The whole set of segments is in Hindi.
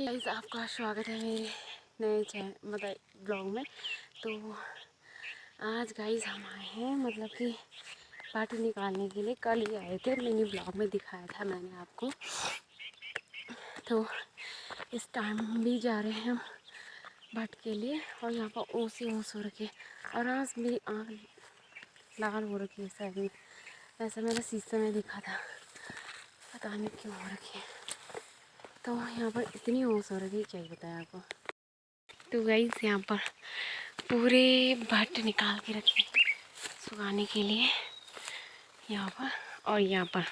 गाइस, आपका स्वागत है मेरे नए मतलब ब्लॉग में। तो आज गाइस हम आए हैं मतलब कि पार्टी निकालने के लिए। कल ही आए थे, मिनी ब्लॉग में दिखाया था मैंने आपको। तो इस टाइम हम भी जा रहे हैं हम बाट के लिए। और यहाँ पर ओस ही ओस हो रखी है और आज मेरी आँख लाल हो रखी है साइड में। ऐसा मैंने शीशे में देखा था, पता नहीं क्यों हो रखी है। तो यहाँ पर इतनी ओस हो रही है, क्या बताया आपको। तो गाइस यहाँ पर पूरे भट्ट निकाल के रखे सुखाने के लिए यहाँ पर। और यहाँ पर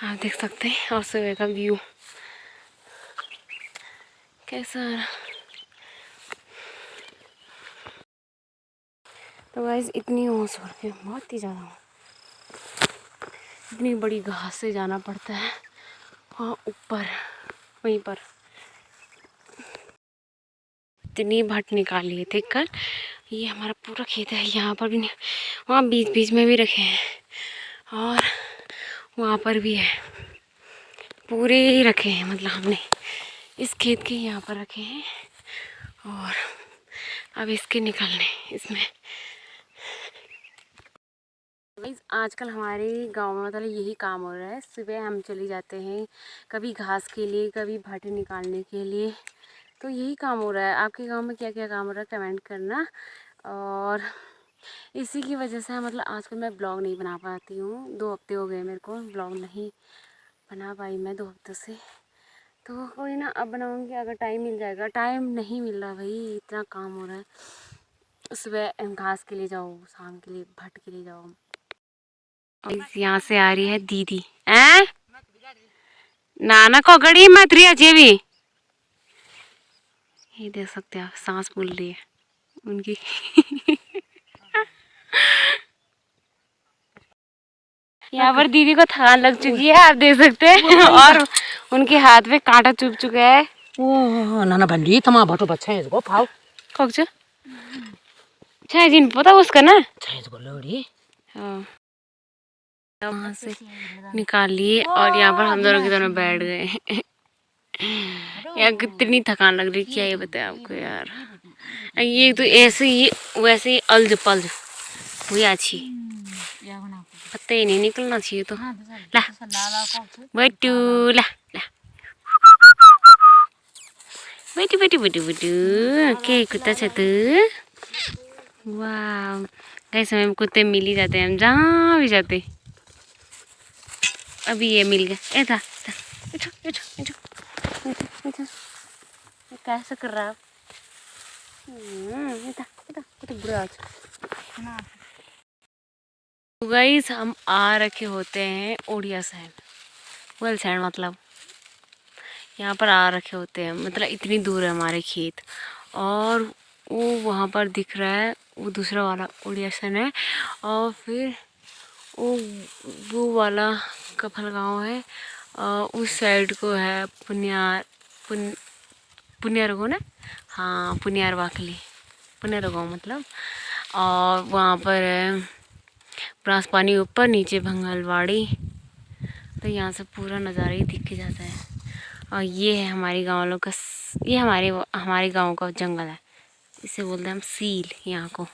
आप देख सकते हैं और सुबह का व्यू कैसा है। तो गाइस इतनी ओस हो रही है, बहुत ही ज़्यादा। इतनी बड़ी घास से जाना पड़ता है वहाँ ऊपर, वहीं पर। इतनी भट्ट निकाल लिए थे कल। ये हमारा पूरा खेत है, यहाँ पर भी नहीं, वहाँ बीच बीच में भी रखे हैं और वहाँ पर भी है। पूरे ही रखे हैं, मतलब हमने इस खेत के यहाँ पर रखे हैं। और अब इसके निकलने इसमें। आजकल हमारे गांव में मतलब यही काम हो रहा है। सुबह हम चले जाते हैं कभी घास के लिए, कभी भट्ट निकालने के लिए। तो यही काम हो रहा है। आपके गांव में क्या क्या काम हो रहा है कमेंट करना। और इसी की वजह से मतलब आजकल मैं ब्लॉग नहीं बना पाती हूँ। 2 हफ्ते हो गए मेरे को ब्लॉग नहीं बना पाई मैं 2 हफ्तों से। तो कोई ना, अब बनाऊँगी अगर टाइम मिल जाएगा। टाइम नहीं मिल रहा भाई, इतना काम हो रहा है। सुबह घास के लिए जाओ, शाम के लिए भट्ट के लिए जाओ। यहाँ से आ रही है दीदी। नाना को गड़ी मत रही अजय भी। ये देख सकते हैं, सांस फूल रही है उनकी। यहाँ पर दीदी को थकान लग चुकी है, आप देख सकते हैं। और उनके हाथ में कांटा चुभ चुका है। ओ नाना भंडी तमा भटो बच्चे इसको फाव कौन सा छह दिन पता उसका ना। इसको लोड़ी हाँ, वहाँ से निकाल लिए और यहाँ पर हम दोनों के दोनों बैठ गए। यार कितनी थकान लग रही, क्या ये बताए आपको यार। ये तो ऐसे ही वैसे ही अलझ पलझ हुई अच्छी, पत्ते ही नहीं निकलना चाहिए। तो ला बैठू, ला ला बैठू बैठू बैठू बैठू के कुत्ता छ तू। वाह, कई समय में कुत्ते मिल ही जाते हैं, हम जहाँ भी जाते। अभी ये मिल गया। था कैसा कर रहा है गाइस। हम आ रखे होते हैं उड़िया साइड, वेल साइड मतलब यहाँ पर आ रखे होते हैं। मतलब इतनी दूर है हमारे खेत। और वो वहाँ पर दिख रहा है, वो दूसरा वाला उड़िया साइड है। और फिर वो वाला कफल गाँव है। उस साइड को है पुनियार को ना। हाँ, पुनियार वाकली, पुनियार गाँव मतलब। और वहाँ पर है ब्रास पानी ऊपर, नीचे भंगलवाड़ी। तो यहाँ से पूरा नज़ारा ही दिख के जाता है। और ये है हमारे गाँव वालों का, ये हमारे गाँव का जंगल है। इसे बोलते हैं हम सील यहाँ को।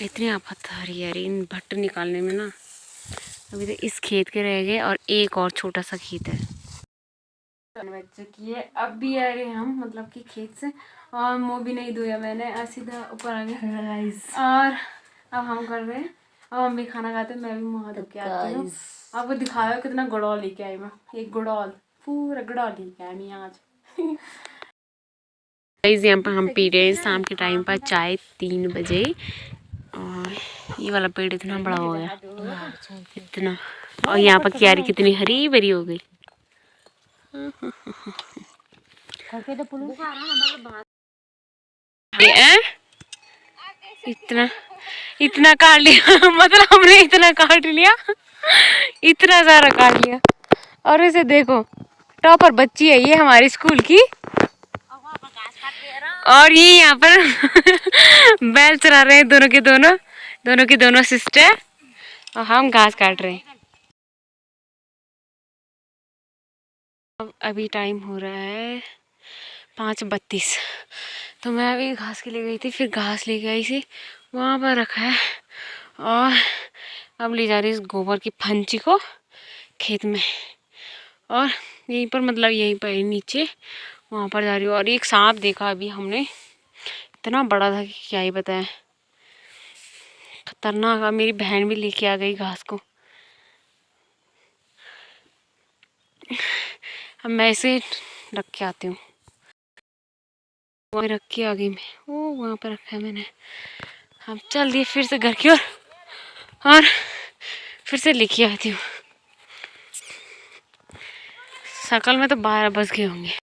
इतनी आफत आ रही है इन भट्ट निकालने में ना। अभी तो इस खेत के रह गए और एक और छोटा सा खेत है। अब भी आ रहे हम मतलब कि खेत से। और मुँह भी नहीं धोया मैंने, सीधा ऊपर आ गए। और अब हम कर रहे हैं, अब हम भी खाना खाते हैं। मैं भी मुँह धो के आती हूँ। आपको दिखाया कितना गुड़ौल लेके आई मैं। एक गुड़ौल, पूरा गुड़ौल लेके आई मैं आज। यहाँ पर हम पी रहे हैं शाम के टाइम पर चाय 3 बजे। और ये वाला पेड़ इतना बड़ा हो गया, इतना। और यहाँ पर क्यारी कितनी हरी भरी हो गई। इतना इतना काट लिया। मतलब हमने इतना काट लिया, इतना सारा काट लिया। और इसे देखो, टॉपर बच्ची है ये हमारे स्कूल की। और ये यहाँ पर बैल चला रहे हैं दोनों के दोनों सिस्टर। और हम घास काट रहे हैं। अब अभी टाइम हो रहा है 5:32। तो मैं अभी घास के लिए गई थी, फिर घास लेके आई थी, वहाँ पर रखा है। और अब ले जा रही इस गोबर की फंची को खेत में, और यहीं पर मतलब यहीं पर नीचे वहाँ पर जा रही हूँ। और एक सांप देखा अभी हमने, इतना बड़ा था कि क्या ही बताएं, खतरनाक। मेरी बहन भी लेके आ गई घास को। अब मैं इसे रख के आती हूँ, वहाँ रख के आ गई मैं। ओ वहाँ पर रखा है मैंने। अब चल दिए फिर से घर की ओर, और फिर से लेके आती हूँ। शकल में तो 12 बज गए होंगे।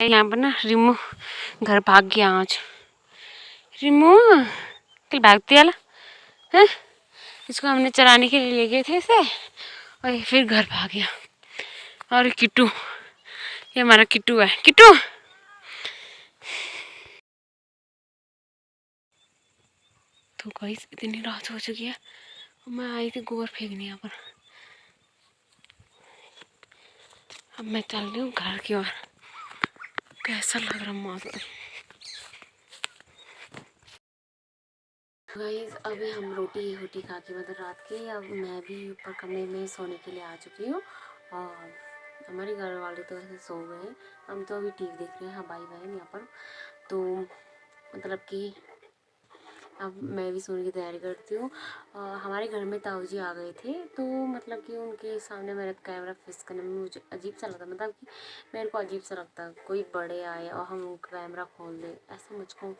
यहाँ पर ना रिमू घर भाग गया आज। रिमू कल भागती वाला है, इसको हमने चराने के लिए ले गए थे इसे, और ये फिर घर भाग गया। और किट्टू, ये हमारा किट्टू है। किट्टू तो गाइस इतनी रात हो चुकी है, मैं आई थी गोबर फेंकने यहाँ पर। अब मैं चल रही हूँ घर की ओर। कैसा लग रहा मौसम गाइस। अभी हम रोटी खा के मतलब रात की, अब मैं भी ऊपर कमरे में सोने के लिए आ चुकी हूँ। और हमारे घर वाले तो ऐसे सो गए हैं, हम तो अभी टीवी देख रहे हैं। हाँ भाई बहन यहाँ पर। तो मतलब कि अब मैं भी सोने की तैयारी करती हूँ। हमारे घर में ताऊ जी आ गए थे, तो मतलब कि उनके सामने मेरा कैमरा फिक्स करने में मुझे अजीब सा लगता, मतलब कि मेरे को अजीब सा लगता कोई बड़े आए और हम कैमरा खोल दें, ऐसा मुझको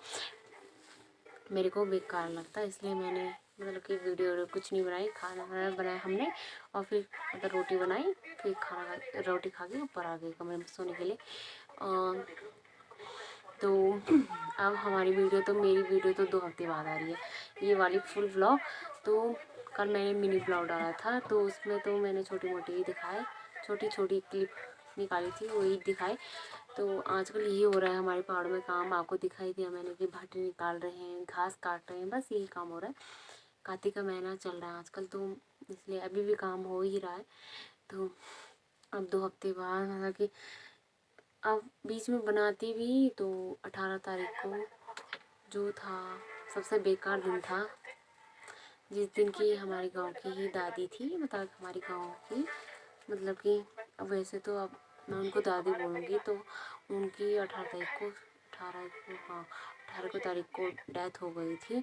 मेरे को बेकार लगता है। इसलिए मैंने मतलब कि वीडियो कुछ नहीं बनाई, खाना बनाया हमने, और फिर मतलब रोटी बनाई, फिर खाना खा रोटी खा के ऊपर आ गई कमरे में सोने के लिए। तो अब हमारी वीडियो तो मेरी वीडियो तो 2 हफ्ते बाद आ रही है, ये वाली फुल व्लॉग। तो कल मैंने मिनी व्लॉग डाला था, तो उसमें तो मैंने छोटी मोटी ही दिखाए, छोटी छोटी क्लिप निकाली थी, वही दिखाए। तो आजकल ये हो रहा है हमारे पहाड़ में काम, आपको दिखाई दिया मैंने कि भट्टे निकाल रहे हैं, घास काट रहे हैं, बस यही काम हो रहा है। कार्तिक का महीना चल रहा है आजकल, तो इसलिए अभी भी काम हो ही रहा है। तो अब 2 हफ्ते बाद मतलब कि अब बीच में बनाती भी तो 18 तारीख को जो था सबसे बेकार दिन था, जिस दिन की हमारे गांव की ही दादी थी, मतलब हमारी गांव की, मतलब कि अब वैसे तो अब मैं उनको दादी बोलूँगी, तो उनकी 18 को तारीख को डेथ हो गई थी।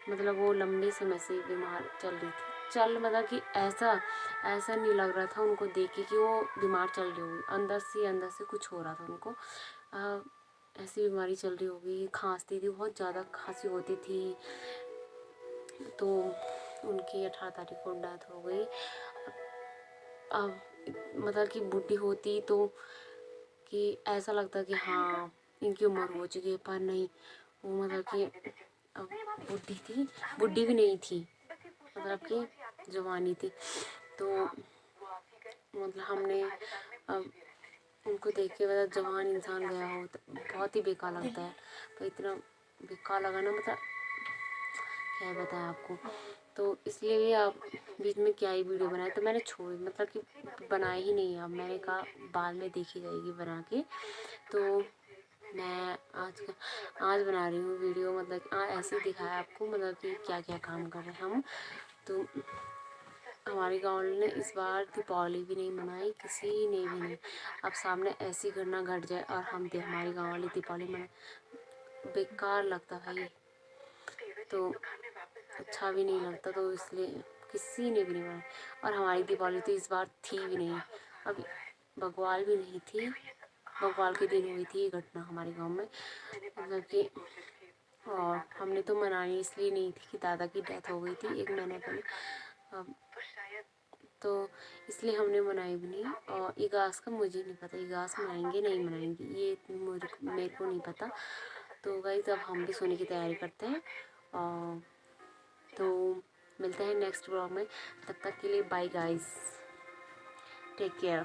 मतलब वो लंबे समय से बीमार चल रही थी, मतलब कि ऐसा नहीं लग रहा था उनको देख के कि वो बीमार चल रही होगी, अंदर से कुछ हो रहा था उनको। ऐसी बीमारी चल रही होगी, खांसती थी, बहुत ज़्यादा खांसी होती थी। तो उनकी 18 तारीख को डेथ हो गई। अब मतलब कि बूढ़ी होती तो कि ऐसा लगता कि हाँ इनकी उम्र हो चुकी है, पर नहीं, वो मतलब कि अब बूढ़ी थी, बूढ़ी भी नहीं थी, मतलब कि जवानी थी। तो मतलब हमने अब उनको देख के मतलब जवान इंसान गया हो तो बहुत ही बेकार लगता है। तो इतना बेकार लगा ना, मतलब क्या बताएं आपको। तो इसलिए भी आप बीच में क्या ही वीडियो बनाए, तो मैंने छोड़ मतलब कि बनाई ही नहीं। अब मैंने कहा बाद में देखी जाएगी बना के। तो मैं आज बना रही हूँ वीडियो, मतलब ऐसे ही दिखाया आपको, मतलब कि क्या क्या काम कर रहे हैं हम। तो हमारे गाँव ने इस बार दीपावली भी नहीं मनाई, किसी ने भी नहीं। अब सामने ऐसी घटना घट जाए और हम हमारे गाँव वाली दीपावली मनाए, बेकार लगता भाई, तो अच्छा भी नहीं लगता। तो इसलिए किसी ने भी नहीं मनाई, और हमारी दीपावली तो इस बार थी भी नहीं। अब बग्वाल भी नहीं थी, बग्वाल के दिन हुई थी ये घटना हमारे गांव में, मतलब कि। और हमने तो मनानी इसलिए नहीं थी कि दादा की डेथ हो गई थी 1 महीने पहले, अब तो इसलिए हमने मनाई भी नहीं। और ईगास का मुझे नहीं पता, ईगास मनाएंगे नहीं मनाएंगे ये मेरे को नहीं पता। तो गाइस अब हम भी सोने की तैयारी करते हैं, और तो मिलते हैं नेक्स्ट ब्लॉग में। तब तक के लिए बाय गाइस, टेक केयर।